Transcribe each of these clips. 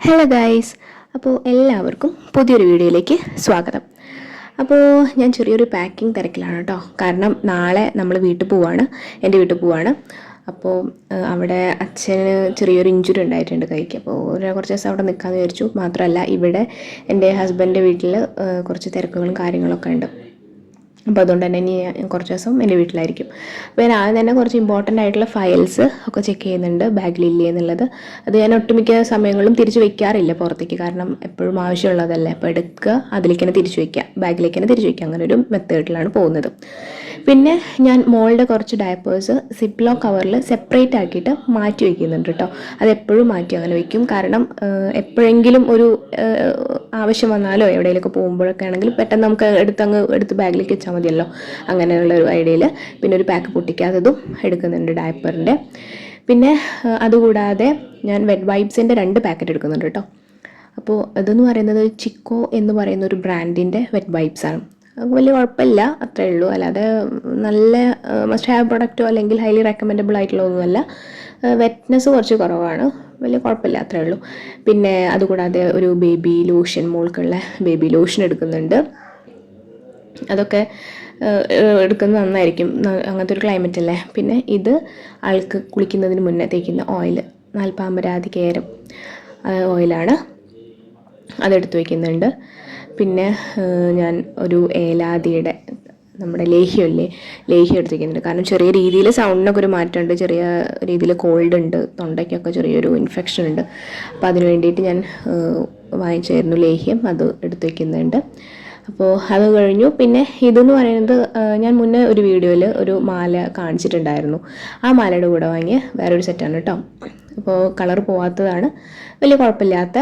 Hello guys, അപ്പോൾ എല്ലാവർക്കും പുതിയൊരു വീഡിയോയിലേക്ക് സ്വാഗതം. അപ്പോൾ ഞാൻ ചെറിയൊരു പാക്കിംഗ് തിരക്കിലാണ് കേട്ടോ. കാരണം നാളെ നമ്മൾ വീട്ടിൽ പോവാണ്, എൻ്റെ വീട്ടിൽ പോവാണ്. അപ്പോൾ അവിടെ അച്ഛന് ചെറിയൊരു ഇഞ്ചുറി ഉണ്ടായിട്ടുണ്ട് കൈക്ക്. അപ്പോൾ കുറച്ച് ദിവസം അവിടെ നിൽക്കാമെന്ന് വിചാരിച്ചു. മാത്രമല്ല ഇവിടെ എൻ്റെ ഹസ്ബൻഡിൻ്റെ വീട്ടിൽ കുറച്ച് തിരക്കുകളും കാര്യങ്ങളൊക്കെ ഉണ്ട്. അപ്പോൾ അതുകൊണ്ട് തന്നെ ഇനി കുറച്ച് ദിവസം എൻ്റെ വീട്ടിലായിരിക്കും. അപ്പോൾ ഞാൻ ആദ്യം തന്നെ കുറച്ച് ഇമ്പോർട്ടൻ്റ് ആയിട്ടുള്ള ഫയൽസ് ഒക്കെ ചെക്ക് ചെയ്യുന്നുണ്ട് ബാഗിലില്ലേ എന്നുള്ളത്. അത് ഞാൻ ഒട്ടുമിക്ക സമയങ്ങളും തിരിച്ച് വെക്കാറില്ല പുറത്തേക്ക്, കാരണം എപ്പോഴും ആവശ്യമുള്ളതല്ലേ. അപ്പോൾ എടുക്കുക, അതിലേക്ക് തന്നെ തിരിച്ച് വയ്ക്കുക, ബാഗിലേക്ക് തന്നെ തിരിച്ച് വയ്ക്കുക, അങ്ങനെ ഒരു മെത്തേഡിലാണ് പോകുന്നത്. പിന്നെ ഞാൻ മോളുടെ കുറച്ച് ഡയപ്പേഴ്സ് സിപ്ലോ കവറിൽ സെപ്പറേറ്റ് ആക്കിയിട്ട് മാറ്റി വയ്ക്കുന്നുണ്ട് കേട്ടോ. അതെപ്പോഴും മാറ്റി അങ്ങനെ വയ്ക്കും, കാരണം എപ്പോഴെങ്കിലും ഒരു ആവശ്യം വന്നാലോ എവിടെയെങ്കിലുമൊക്കെ പോകുമ്പോഴൊക്കെ ആണെങ്കിൽ പെട്ടെന്ന് നമുക്ക് എടുത്ത് ബാഗിലേക്ക് വെച്ചാൽ മതിയല്ലോ, അങ്ങനെയുള്ള ഒരു ഐഡിയയിൽ. പിന്നെ ഒരു പാക്ക് പൊട്ടിക്കാത്തതും എടുക്കുന്നുണ്ട് ഡയപ്പറിൻ്റെ. പിന്നെ അതുകൂടാതെ ഞാൻ വെറ്റ് വൈപ്സിൻ്റെ 2 പാക്കറ്റ് എടുക്കുന്നുണ്ട് കേട്ടോ. അപ്പോൾ ഇതെന്ന് പറയുന്നത് ചിക്കോ എന്ന് പറയുന്ന ഒരു ബ്രാൻഡിൻ്റെ വെറ്റ് വൈപ്സാണ്. വലിയ കുഴപ്പമില്ല, അത്രയേ ഉള്ളൂ. അല്ലാതെ നല്ല മസ്റ്റ് ഹാവ് പ്രൊഡക്റ്റോ അല്ലെങ്കിൽ ഹൈലി റെക്കമെൻഡബിൾ ആയിട്ടുള്ളതൊന്നുമല്ല. വെറ്റ്നെസ് കുറച്ച് കുറവാണ്, വലിയ കുഴപ്പമില്ല, അത്രയേ ഉള്ളൂ. പിന്നെ അതുകൂടാതെ ഒരു ബേബി ലോഷൻ, മോൾക്കുള്ള ബേബി ലോഷൻ എടുക്കുന്നുണ്ട്. അതൊക്കെ എടുക്കുന്നത് നന്നായിരിക്കും, അങ്ങനത്തെ ഒരു ക്ലൈമറ്റ് അല്ലേ. പിന്നെ ഇത് ആൾക്ക് കുളിക്കുന്നതിന് മുന്നേ തേക്കുന്ന ഓയിൽ, നാൽപ്പാമരാതികേരം ഓയിലാണ്, അതെടുത്ത് വയ്ക്കുന്നുണ്ട്. പിന്നെ ഞാൻ ഒരു ഏലാദിയുടെ നമ്മുടെ ലേഹ്യമല്ലേ, ലേഹ്യം എടുത്ത് വയ്ക്കുന്നുണ്ട്. കാരണം ചെറിയ രീതിയിൽ സൗണ്ടിനൊക്കെ ഒരു മാറ്റമുണ്ട്, ചെറിയ രീതിയിൽ കോൾഡ് ഉണ്ട്, തൊണ്ടയ്ക്കൊക്കെ ചെറിയൊരു ഇൻഫെക്ഷൻ ഉണ്ട്. അപ്പോൾ അതിന് വേണ്ടിയിട്ട് ഞാൻ വാങ്ങിച്ചായിരുന്നു ലേഹ്യം, അത് എടുത്ത് വയ്ക്കുന്നുണ്ട്. അപ്പോൾ അത് കഴിഞ്ഞു. പിന്നെ ഇതെന്ന് പറയുന്നത് ഞാൻ മുന്നേ ഒരു വീഡിയോയിൽ ഒരു മാല കാണിച്ചിട്ടുണ്ടായിരുന്നു. ആ മാലയുടെ കൂടെ വാങ്ങിയ വേറൊരു സെറ്റാണ് കേട്ടോ. അപ്പോൾ കളർ പോവാത്തതാണ്, വലിയ കുഴപ്പമില്ലാത്ത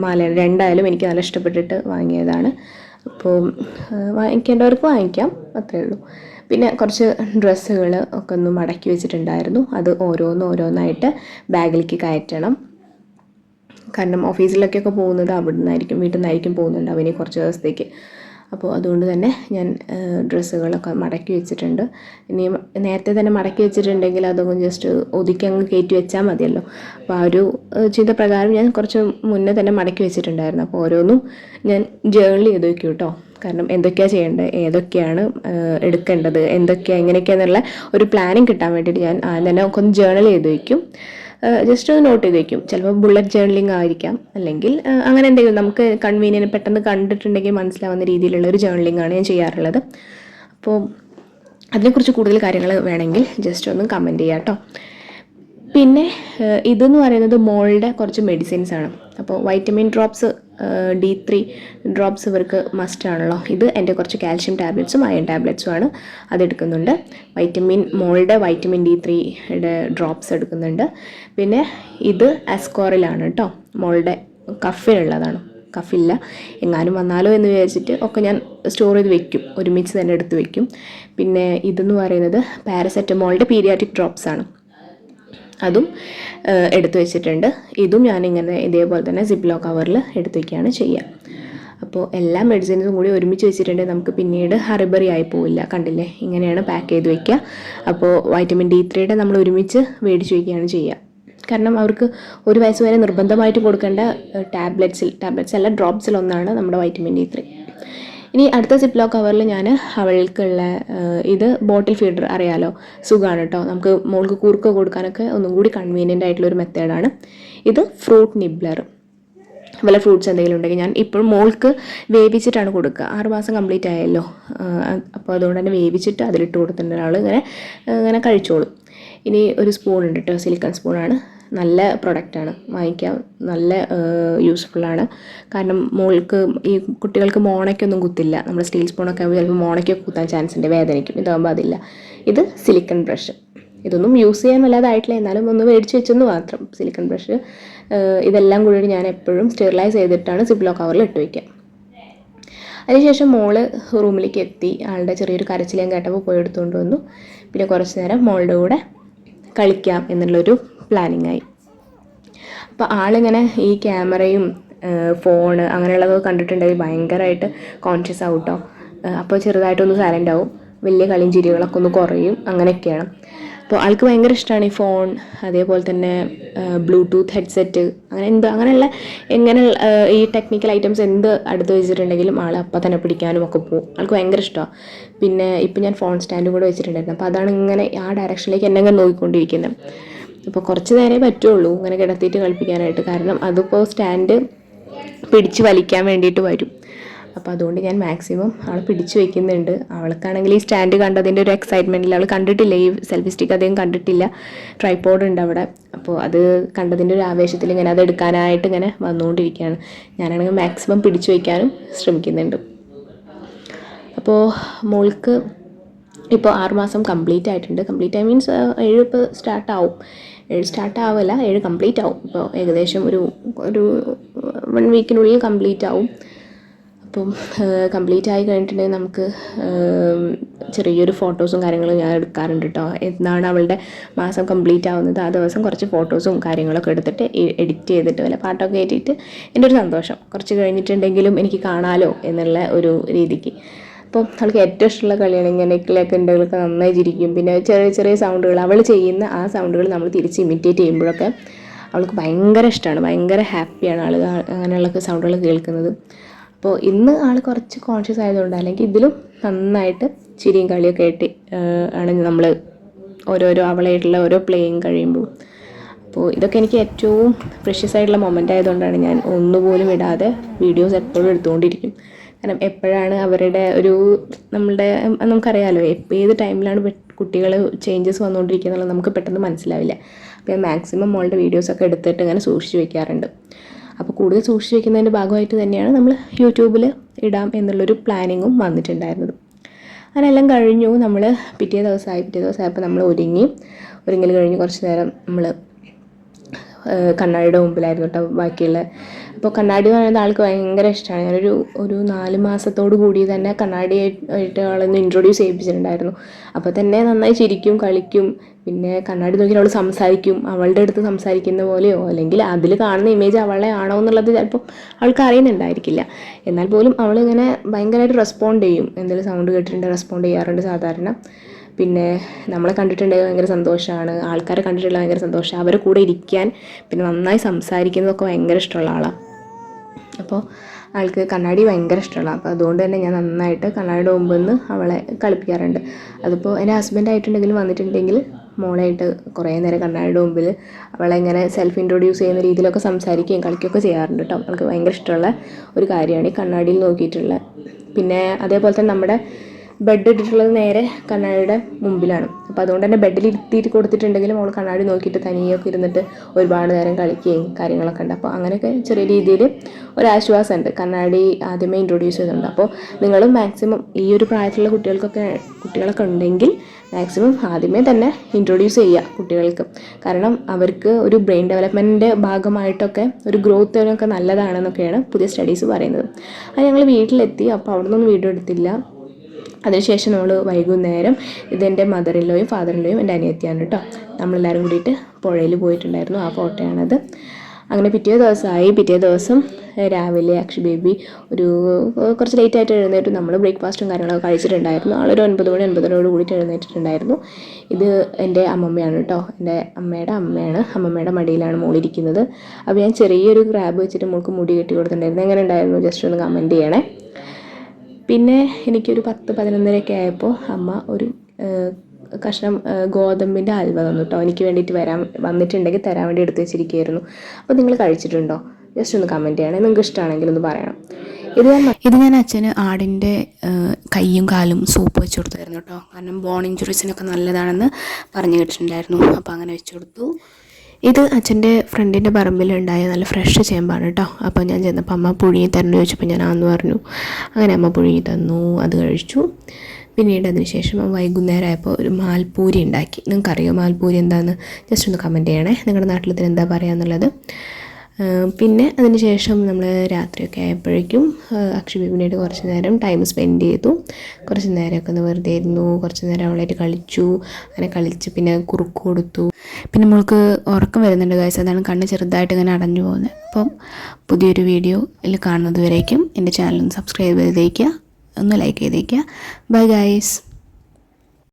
മാലയാണ്. രണ്ടായാലും എനിക്ക് നല്ല ഇഷ്ടപ്പെട്ടിട്ട് വാങ്ങിയതാണ്. അപ്പോൾ വാങ്ങിക്കേണ്ടവർക്ക് വാങ്ങിക്കാം, അത്രയേ ഉള്ളൂ. പിന്നെ കുറച്ച് ഡ്രസ്സുകൾ ഒക്കെ ഒന്ന് മടക്കി വെച്ചിട്ടുണ്ടായിരുന്നു. അത് ഓരോന്നായിട്ട് ബാഗിലേക്ക് കയറ്റണം. കാരണം ഓഫീസിലൊക്കെ പോകുന്നത് അവിടെ നിന്നായിരിക്കും, വീട്ടിൽ നിന്നായിരിക്കും പോകുന്നുണ്ട് അവന് കുറച്ച് ദിവസത്തേക്ക്. അപ്പോൾ അതുകൊണ്ട് തന്നെ ഞാൻ ഡ്രസ്സുകളൊക്കെ മടക്കി വെച്ചിട്ടുണ്ട്. ഇനി നേരത്തെ തന്നെ മടക്കി വെച്ചിട്ടുണ്ടെങ്കിൽ അതൊക്കെ ജസ്റ്റ് ഒതുക്കി അങ്ങ് കയറ്റി വെച്ചാൽ മതിയല്ലോ. അപ്പോൾ ആ ഒരു ചിന്ത പ്രകാരം ഞാൻ കുറച്ച് മുന്നേ തന്നെ മടക്കി വെച്ചിട്ടുണ്ടായിരുന്നു. അപ്പോൾ ഓരോന്നും ഞാൻ ജേർണൽ ചെയ്ത് വയ്ക്കും കേട്ടോ. കാരണം എന്തൊക്കെയാണ് ചെയ്യേണ്ടത്, ഏതൊക്കെയാണ് എടുക്കേണ്ടത്, എങ്ങനെയൊക്കെയാണെന്നുള്ള ഒരു പ്ലാനിങ് കിട്ടാൻ വേണ്ടിയിട്ട് ഞാൻ ആദ്യം തന്നെ ഒക്കെ ഒന്ന് ജേർണൽ ചെയ്ത് വയ്ക്കും. ജസ്റ്റ് ഒന്ന് നോട്ട് ചെയ്ത് വയ്ക്കും. ചിലപ്പോൾ ബുള്ളറ്റ് ജേർണലിംഗ് ആയിരിക്കാം, അല്ലെങ്കിൽ അങ്ങനെ എന്തെങ്കിലും നമുക്ക് കൺവീനിയൻറ്റ് പെട്ടെന്ന് കണ്ടിട്ടുണ്ടെങ്കിൽ മനസ്സിലാവുന്ന രീതിയിലുള്ള ഒരു ജേർണലിംഗ് ആണ് ഞാൻ ചെയ്യാറുള്ളത്. അപ്പോൾ അതിനെക്കുറിച്ച് കൂടുതൽ കാര്യങ്ങൾ വേണമെങ്കിൽ ജസ്റ്റ് ഒന്ന് കമൻറ്റ് ചെയ്യാം കേട്ടോ. പിന്നെ ഇതെന്ന് പറയുന്നത് മോളുടെ കുറച്ച് മെഡിസിൻസ് ആണ്. അപ്പോൾ വൈറ്റമിൻ ഡ്രോപ്സ്, D3 ഡ്രോപ്സ് ഇവർക്ക് മസ്റ്റ് ആണല്ലോ. ഇത് എൻ്റെ കുറച്ച് കാൽഷ്യം ടാബ്ലറ്റ്സും അയൺ ടാബ്ലറ്റ്സും ആണ്, അതെടുക്കുന്നുണ്ട്. മോളുടെ വൈറ്റമിൻ D3യുടെ ഡ്രോപ്സ് എടുക്കുന്നുണ്ട്. പിന്നെ ഇത് അസ്കോറിലാണ് കേട്ടോ, മോളുടെ കഫിനുള്ളതാണ്. കഫില്ല എങ്ങാനും വന്നാലോ എന്ന് വിചാരിച്ചിട്ട് ഒക്കെ ഞാൻ സ്റ്റോർ ചെയ്ത് വെക്കും, ഒരുമിച്ച് തന്നെ എടുത്ത് വെക്കും. പിന്നെ ഇതെന്ന് പറയുന്നത് പാരസെറ്റമോളിൻ്റെ പീഡിയാട്രിക് ഡ്രോപ്സ് ആണ്, അതും എടുത്തു വെച്ചിട്ടുണ്ട്. ഇതും ഞാനിങ്ങനെ ഇതേപോലെ തന്നെ സിപ്ലോ കവറിൽ എടുത്തു വയ്ക്കുകയാണ് ചെയ്യുക. അപ്പോൾ എല്ലാ മെഡിസിൻസും കൂടി ഒരുമിച്ച് വെച്ചിട്ടുണ്ടെങ്കിൽ നമുക്ക് പിന്നീട് ഹറിബറി ആയി പോവില്ല. കണ്ടില്ലേ, ഇങ്ങനെയാണ് പാക്ക് ചെയ്ത് വയ്ക്കുക. അപ്പോൾ വൈറ്റമിൻ D3യുടെ നമ്മൾ ഒരുമിച്ച് മേടിച്ച് വയ്ക്കുകയാണ് ചെയ്യുക. കാരണം അവർക്ക് 1 വയസ്സ് വരെ നിർബന്ധമായിട്ട് കൊടുക്കേണ്ട ടാബ്ലറ്റ്സ് അല്ല, ഡ്രോപ്സിലൊന്നാണ് നമ്മുടെ വൈറ്റമിൻ D3. ഇനി അടുത്ത സിപ്ലോ കവറിൽ ഞാൻ അവൾക്കുള്ള ഇത് ബോട്ടിൽ ഫീഡർ, അറിയാലോ, സുഖമാണ് കേട്ടോ. നമുക്ക് മോൾക്ക് കുറുക്ക് കൊടുക്കാനൊക്കെ ഒന്നും കൂടി കൺവീനിയൻ്റ് ആയിട്ടുള്ളൊരു മെത്തേഡാണ്. ഇത് ഫ്രൂട്ട് നിബ്ലർ, വല്ല ഫ്രൂട്ട്സ് എന്തെങ്കിലും ഉണ്ടെങ്കിൽ ഞാൻ ഇപ്പോഴും മോൾക്ക് വേവിച്ചിട്ടാണ് കൊടുക്കുക. 6 മാസം കംപ്ലീറ്റ് ആയല്ലോ. അപ്പോൾ അതുകൊണ്ട് തന്നെ വേവിച്ചിട്ട് അതിലിട്ട് കൊടുത്തിട്ടുണ്ട്. ഒരാൾ ഇങ്ങനെ കഴിച്ചോളും. ഇനി ഒരു സ്പൂൺ ഉണ്ട് കേട്ടോ, സിലിക്കൺ സ്പൂണാണ്, നല്ല പ്രൊഡക്റ്റാണ്, വാങ്ങിക്കാം, നല്ല യൂസ്ഫുള്ളാണ്. കാരണം മോൾക്ക് ഈ കുട്ടികൾക്ക് മോണയ്ക്കൊന്നും കുത്തില്ല. നമ്മൾ സ്റ്റീൽ സ്പൂണൊക്കെ ആകുമ്പോൾ ചിലപ്പോൾ മോണയ്ക്കൊക്കെ കുത്താൻ ചാൻസ് ഉണ്ട്, വേദനിക്കും. ഇതാകുമ്പോൾ അതില്ല. ഇത് സിലിക്കൺ ബ്രഷ്, ഇതൊന്നും യൂസ് ചെയ്യാൻ വല്ലാതായിട്ടില്ല, എന്നാലും ഒന്ന് മേടിച്ച് വെച്ചെന്ന് മാത്രം. സിലിക്കൺ ബ്രഷ്, ഇതെല്ലാം കൂടി ഞാൻ എപ്പോഴും സ്റ്റെറിലൈസ് ചെയ്തിട്ടാണ് സിപ്ലോ കവറിൽ ഇട്ട് വയ്ക്കുക. അതിനുശേഷം മോള് റൂമിലേക്ക് എത്തി. ആളുടെ ചെറിയൊരു കരച്ചിലും കേട്ടപ്പോൾ പോയി എടുത്തുകൊണ്ട് വന്നു. പിന്നെ കുറച്ച് നേരം മോളുടെ കൂടെ കളിക്കാം എന്നുള്ളൊരു പ്ലാനിങ് ആയി. അപ്പോൾ ആളിങ്ങനെ ഈ ക്യാമറയും ഫോണ് അങ്ങനെയുള്ളതൊക്കെ കണ്ടിട്ടുണ്ടെങ്കിൽ ഭയങ്കരമായിട്ട് കോൺഷ്യസ് ആവും കേട്ടോ. അപ്പോൾ ചെറുതായിട്ടൊന്ന് സൈലൻ്റ് ആവും, വലിയ കളിയും ചിരികളൊക്കെ ഒന്ന് കുറയും, അങ്ങനെയൊക്കെയാണ്. അപ്പോൾ ആൾക്ക് ഭയങ്കര ഇഷ്ടമാണ് ഈ ഫോൺ, അതേപോലെ തന്നെ ബ്ലൂടൂത്ത് ഹെഡ്സെറ്റ്, അങ്ങനെയുള്ള ഈ ടെക്നിക്കൽ ഐറ്റംസ് എന്ത് അടുത്ത് വെച്ചിട്ടുണ്ടെങ്കിലും ആൾ അപ്പം തന്നെ പിടിക്കാനും ഒക്കെ പോകും. ആൾക്ക് ഭയങ്കര ഇഷ്ടമാണ്. പിന്നെ ഇപ്പം ഞാൻ ഫോൺ സ്റ്റാൻഡും കൂടെ വെച്ചിട്ടുണ്ടായിരുന്നു. അപ്പോൾ അതാണ് ഇങ്ങനെ ആ ഡയറക്ഷനിലേക്ക് എന്നെ ഇങ്ങനെ നോക്കിക്കൊണ്ടിരിക്കുന്നത്. അപ്പോൾ കുറച്ച് നേരമേ പറ്റുള്ളൂ ഇങ്ങനെ കിടത്തിയിട്ട് കളിപ്പിക്കാനായിട്ട്. കാരണം അതിപ്പോൾ സ്റ്റാൻഡ് പിടിച്ച് വലിക്കാൻ വേണ്ടിയിട്ട് വരും. അപ്പോൾ അതുകൊണ്ട് ഞാൻ മാക്സിമം അവൾ പിടിച്ചു വെക്കുന്നുണ്ട്. അവൾക്കാണെങ്കിൽ ഈ സ്റ്റാൻഡ് കണ്ടതിൻ്റെ ഒരു എക്സൈറ്റ്മെൻറ്റിൽ, അവൾ കണ്ടിട്ടില്ല ഈ സെൽഫി സ്റ്റിക്ക്, അധികം കണ്ടിട്ടില്ല. ട്രൈപോഡ് ഉണ്ട് അവിടെ. അപ്പോൾ അത് കണ്ടതിൻ്റെ ഒരു ആവേശത്തിൽ ഇങ്ങനെ അത് എടുക്കാനായിട്ട് ഇങ്ങനെ വന്നുകൊണ്ടിരിക്കുകയാണ്. ഞാനാണെങ്കിൽ മാക്സിമം പിടിച്ചു വയ്ക്കാനും ശ്രമിക്കുന്നുണ്ട്. അപ്പോൾ മോൾക്ക് ഇപ്പോൾ 6 മാസം കംപ്ലീറ്റ് ആയിട്ടുണ്ട്. കംപ്ലീറ്റ് ആയി മീൻസ് 7 ഇപ്പോൾ സ്റ്റാർട്ടാവും. 7 സ്റ്റാർട്ടാവില്ല, 7 കംപ്ലീറ്റ് ആവും. ഇപ്പോൾ ഏകദേശം ഒരു 1 വീക്കിനുള്ളിൽ കംപ്ലീറ്റ് ആവും. അപ്പം കംപ്ലീറ്റ് ആയി കഴിഞ്ഞിട്ടുണ്ടെങ്കിൽ നമുക്ക് ചെറിയൊരു ഫോട്ടോസും കാര്യങ്ങളും ഞാൻ എടുക്കാറുണ്ട് കേട്ടോ. എന്നാണ് അവളുടെ മാസം കംപ്ലീറ്റ് ആവുന്നത് ആ ദിവസം കുറച്ച് ഫോട്ടോസും കാര്യങ്ങളൊക്കെ എടുത്തിട്ട് എഡിറ്റ് ചെയ്തിട്ട് വല്ല പാട്ടൊക്കെ കയറ്റിയിട്ട് എൻ്റെ ഒരു സന്തോഷം കുറച്ച് കഴിഞ്ഞിട്ടുണ്ടെങ്കിലും എനിക്ക് കാണാമല്ലോ എന്നുള്ള ഒരു രീതിക്ക്. അപ്പോൾ അവൾക്ക് ഏറ്റവും ഇഷ്ടമുള്ള കളിയാണ് ഇങ്ങനെ നെക്കിലൊക്കെ ഉണ്ടെങ്കിലൊക്കെ നന്നായി ചിരിക്കും. പിന്നെ ചെറിയ ചെറിയ സൗണ്ടുകൾ അവൾ ചെയ്യുന്ന ആ സൗണ്ടുകൾ നമ്മൾ തിരിച്ച് ഇമിറ്റേറ്റ് ചെയ്യുമ്പോഴൊക്കെ അവൾക്ക് ഭയങ്കര ഇഷ്ടമാണ്, ഭയങ്കര ഹാപ്പിയാണ് ആൾ അങ്ങനെയുള്ള സൗണ്ടുകൾ കേൾക്കുന്നത്. അപ്പോൾ ഇന്ന് ആൾ കുറച്ച് കോൺഷ്യസ് ആയതുകൊണ്ട്, അല്ലെങ്കിൽ ഇതിലും നന്നായിട്ട് ചിരിയും കളിയൊക്കെ ആയിട്ട് ആണ് നമ്മൾ അവളായിട്ടുള്ള ഓരോ പ്ലേയിങ് കഴിയുമ്പോൾ. അപ്പോൾ ഇതൊക്കെ എനിക്ക് ഏറ്റവും പ്രഷ്യസ് ആയിട്ടുള്ള മൊമെൻ്റ് ആയതുകൊണ്ടാണ് ഞാൻ ഒന്നുപോലും ഇടാതെ വീഡിയോസ് എപ്പോഴും എടുത്തുകൊണ്ടിരിക്കും. കാരണം എപ്പോഴാണ് അവരുടെ നമുക്കറിയാമല്ലോ ഏത് ടൈമിലാണ് കുട്ടികൾ ചേഞ്ചസ് വന്നുകൊണ്ടിരിക്കുക എന്നുള്ളത് നമുക്ക് പെട്ടെന്ന് മനസ്സിലാവില്ല. അപ്പോൾ ഞാൻ മാക്സിമം മോളുടെ വീഡിയോസൊക്കെ എടുത്തിട്ട് ഇങ്ങനെ സൂക്ഷിച്ച് വെക്കാറുണ്ട്. അപ്പോൾ കൂടുതൽ സൂക്ഷിച്ച് വെക്കുന്നതിൻ്റെ ഭാഗമായിട്ട് തന്നെയാണ് നമ്മൾ യൂട്യൂബിൽ ഇടാം എന്നുള്ളൊരു പ്ലാനിങ്ങും വന്നിട്ടുണ്ടായിരുന്നത്. അങ്ങനെല്ലാം കഴിഞ്ഞു. നമ്മൾ പിറ്റേ ദിവസമായപ്പോൾ നമ്മൾ ഒരുങ്ങൽ കഴിഞ്ഞ് കുറച്ച് നേരം നമ്മൾ കണ്ണാടിയുടെ മുമ്പിലായിരുന്നു കേട്ടോ ബാക്കിയുള്ള. അപ്പോൾ കണ്ണാടി എന്ന് പറയുന്നത് ആൾക്ക് ഭയങ്കര ഇഷ്ടമാണ്. ഞാനൊരു 4 മാസത്തോടു കൂടി തന്നെ കണ്ണാടിയായിട്ട് ആളൊന്ന് ഇൻട്രൊഡ്യൂസ് ചെയ്യിപ്പിച്ചിട്ടുണ്ടായിരുന്നു. അപ്പോൾ തന്നെ നന്നായി ചിരിക്കും, കളിക്കും. പിന്നെ കണ്ണാടി നോക്കി അവൾ സംസാരിക്കും. അവളുടെ അടുത്ത് സംസാരിക്കുന്ന പോലെയോ അല്ലെങ്കിൽ അതിൽ കാണുന്ന ഇമേജ് അവളെ ആണോ എന്നുള്ളത് ചിലപ്പോൾ അവൾക്ക് അറിയുന്നുണ്ടായിരിക്കില്ല. എന്നാൽ പോലും അവളിങ്ങനെ ഭയങ്കരമായിട്ട് റെസ്പോണ്ട് ചെയ്യും. എന്തെങ്കിലും സൗണ്ട് കേട്ടിട്ടുണ്ടെങ്കിൽ റെസ്പോണ്ട് ചെയ്യാറുണ്ട് സാധാരണ. പിന്നെ നമ്മളെ കണ്ടിട്ടുണ്ടെങ്കിൽ ഭയങ്കര സന്തോഷമാണ്, ആൾക്കാരെ കണ്ടിട്ടുള്ള ഭയങ്കര സന്തോഷമാണ്. അവരെ കൂടെ ഇരിക്കാൻ പിന്നെ നന്നായി സംസാരിക്കുന്നതൊക്കെ ഭയങ്കര ഇഷ്ടമുള്ള ആളാണ്. അപ്പോൾ ആൾക്ക് കണ്ണാടി ഭയങ്കര ഇഷ്ടമുള്ള. അപ്പോൾ അതുകൊണ്ട് തന്നെ ഞാൻ നന്നായിട്ട് കണ്ണാടിയുടെ മുമ്പിൽ നിന്ന് അവളെ കളിപ്പിക്കാറുണ്ട്. അതിപ്പോൾ എൻ്റെ ഹസ്ബൻഡായിട്ടുണ്ടെങ്കിലും വന്നിട്ടുണ്ടെങ്കിൽ മോളായിട്ട് കുറേ നേരം കണ്ണാടിയുടെ മുമ്പിൽ അവളെ ഇങ്ങനെ സെൽഫ് ഇൻട്രൊഡ്യൂസ് ചെയ്യുന്ന രീതിയിലൊക്കെ സംസാരിക്കുകയും കളിക്കുകയൊക്കെ ചെയ്യാറുണ്ട് കേട്ടോ. അവൾക്ക് ഭയങ്കര ഇഷ്ടമുള്ള ഒരു കാര്യമാണ് ഈ കണ്ണാടിയിൽ നോക്കിയിട്ടുള്ള. പിന്നെ അതേപോലെ തന്നെ നമ്മുടെ ബെഡ് ഇട്ടിട്ടുള്ളത് നേരെ കണ്ണാടിയുടെ മുമ്പിലാണ്. അപ്പോൾ അതുകൊണ്ട് തന്നെ ബെഡിൽ ഇരുത്തിയിട്ട് കൊടുത്തിട്ടുണ്ടെങ്കിലും അവൾ കണ്ണാടി നോക്കിയിട്ട് തനിയൊക്കെ ഇരുന്നിട്ട് ഒരുപാട് നേരം കളിക്കുകയും കാര്യങ്ങളൊക്കെ ഉണ്ട്. അപ്പോൾ അങ്ങനെയൊക്കെ ചെറിയ രീതിയിൽ ഒരാശ്വാസമുണ്ട്. കണ്ണാടി ആദ്യമേ ഇൻട്രൊഡ്യൂസ് ചെയ്തിട്ടുണ്ട്. അപ്പോൾ നിങ്ങളും മാക്സിമം ഈ ഒരു പ്രായത്തിലുള്ള കുട്ടികളൊക്കെ ഉണ്ടെങ്കിൽ മാക്സിമം ആദ്യമേ തന്നെ ഇൻട്രൊഡ്യൂസ് ചെയ്യുക കുട്ടികൾക്ക്. കാരണം അവർക്ക് ഒരു ബ്രെയിൻ ഡെവലപ്മെൻറ്റിൻ്റെ ഭാഗമായിട്ടൊക്കെ ഒരു ഗ്രോത്തിനൊക്കെ നല്ലതാണെന്നൊക്കെയാണ് പുതിയ സ്റ്റഡീസ് പറയുന്നത്. അത് ഞങ്ങൾ വീട്ടിലെത്തി. അപ്പോൾ അവിടെ നിന്നൊന്നും വീഡിയോ എടുത്തില്ല. അതിനുശേഷം നമ്മൾ വൈകുന്നേരം ഇതെൻ്റെ മദറിലോയും ഫാദറിലോയും എൻ്റെ അനിയത്തിയാണ് കേട്ടോ. നമ്മളെല്ലാവരും കൂടിയിട്ട് പുഴയിൽ പോയിട്ടുണ്ടായിരുന്നു. ആ ഫോട്ടോയാണത്. അങ്ങനെ പിറ്റേ ദിവസം രാവിലെ അക്ഷി ബേബി കുറച്ച് ലേറ്റായിട്ട് എഴുന്നേറ്റ്. നമ്മൾ ബ്രേക്ക്ഫാസ്റ്റും കാര്യങ്ങളൊക്കെ കഴിച്ചിട്ടുണ്ടായിരുന്നു. ആളൊരു 9 കൂടിയിട്ട് എഴുന്നേറ്റിട്ടുണ്ടായിരുന്നു. ഇത് എൻ്റെ അമ്മമ്മയാണ് കേട്ടോ. എൻ്റെ അമ്മമ്മയുടെ മടിയിലാണ് മോളിരിക്കുന്നത്. അപ്പോൾ ഞാൻ ചെറിയൊരു ക്രാബ് വെച്ചിട്ട് മോൾക്ക് മുടി കെട്ടി കൊടുത്തിട്ടുണ്ടായിരുന്നു. എങ്ങനെ ഉണ്ടായിരുന്നു ജസ്റ്റ് ഒന്ന് കമൻറ്റ് ചെയ്യണേ. പിന്നെ എനിക്കൊരു 10-11 ആയപ്പോൾ അമ്മ ഒരു കഷ്ണം ഗോതമ്പിൻ്റെ ഹൽവ തന്നു കേട്ടോ. എനിക്ക് വേണ്ടിയിട്ട് വന്നിട്ടുണ്ടെങ്കിൽ തരാൻ വേണ്ടി എടുത്ത് വെച്ചിരിക്കുകയായിരുന്നു. അപ്പോൾ നിങ്ങൾ കഴിച്ചിട്ടുണ്ടോ? ജസ്റ്റ് ഒന്ന് കമൻറ്റ് ചെയ്യണേ. നിങ്ങൾക്ക് ഇഷ്ടമാണെങ്കിൽ ഒന്ന് പറയണം. ഇത് ഞാൻ അച്ഛന് ആടിൻ്റെ കൈയും കാലും സൂപ്പ് വെച്ച് കൊടുത്തായിരുന്നു കേട്ടോ. കാരണം ബോൺ ഇഞ്ചുറീസിനൊക്കെ നല്ലതാണെന്ന് പറഞ്ഞു കേട്ടിട്ടുണ്ടായിരുന്നു. അപ്പോൾ അങ്ങനെ വെച്ച് കൊടുത്തു. ഇത് അച്ഛൻ്റെ ഫ്രണ്ടിൻ്റെ പറമ്പിലുണ്ടായ നല്ല ഫ്രഷ് ചേമ്പാണ് കേട്ടോ. അപ്പോൾ ഞാൻ ചെന്നപ്പോൾ അമ്മ പുഴുങ്ങി തരണം ചോദിച്ചപ്പോൾ ഞാൻ ആന്ന് പറഞ്ഞു. അങ്ങനെ അമ്മ പുഴുങ്ങി തന്നു, അത് കഴിച്ചു. പിന്നീട് അതിനുശേഷം വൈകുന്നേരം ആയപ്പോൾ ഒരു മാൽപ്പൂരി ഉണ്ടാക്കി. നിങ്ങൾക്കറിയോ മാൽപ്പൂരി എന്താണെന്ന്? ജസ്റ്റ് ഒന്ന് കമൻറ്റ് ചെയ്യണേ നിങ്ങളുടെ നാട്ടിൽ ഇതിന് എന്താ പറയുക എന്നുള്ളത്. പിന്നെ അതിന് ശേഷം നമ്മൾ രാത്രിയൊക്കെ ആയപ്പോഴേക്കും അക്ഷി ബേബിനായിട്ട് കുറച്ച് നേരം ടൈം സ്പെൻഡ് ചെയ്തു. കുറച്ച് നേരമൊക്കെ ഒന്ന് വെറുതെ ഇരുന്നു. കുറച്ച് നേരം അവളായിട്ട് കളിച്ചു. അങ്ങനെ കളിച്ച് പിന്നെ കുറുക്ക് കൊടുത്തു. പിന്നെ നമ്മൾക്ക് ഉറക്കം വരുന്നുണ്ട് ഗൈസ്. അതാണ് കണ്ണ് ചെറുതായിട്ട് ഇങ്ങനെ അടഞ്ഞു പോകുന്നത്. അപ്പം പുതിയൊരു വീഡിയോയിൽ കാണുന്നത് വരേക്കും എൻ്റെ ചാനൽ ഒന്ന് സബ്സ്ക്രൈബ് ചെയ്തേക്കുക, ഒന്ന് ലൈക്ക് ചെയ്തേക്കുക. Bye guys.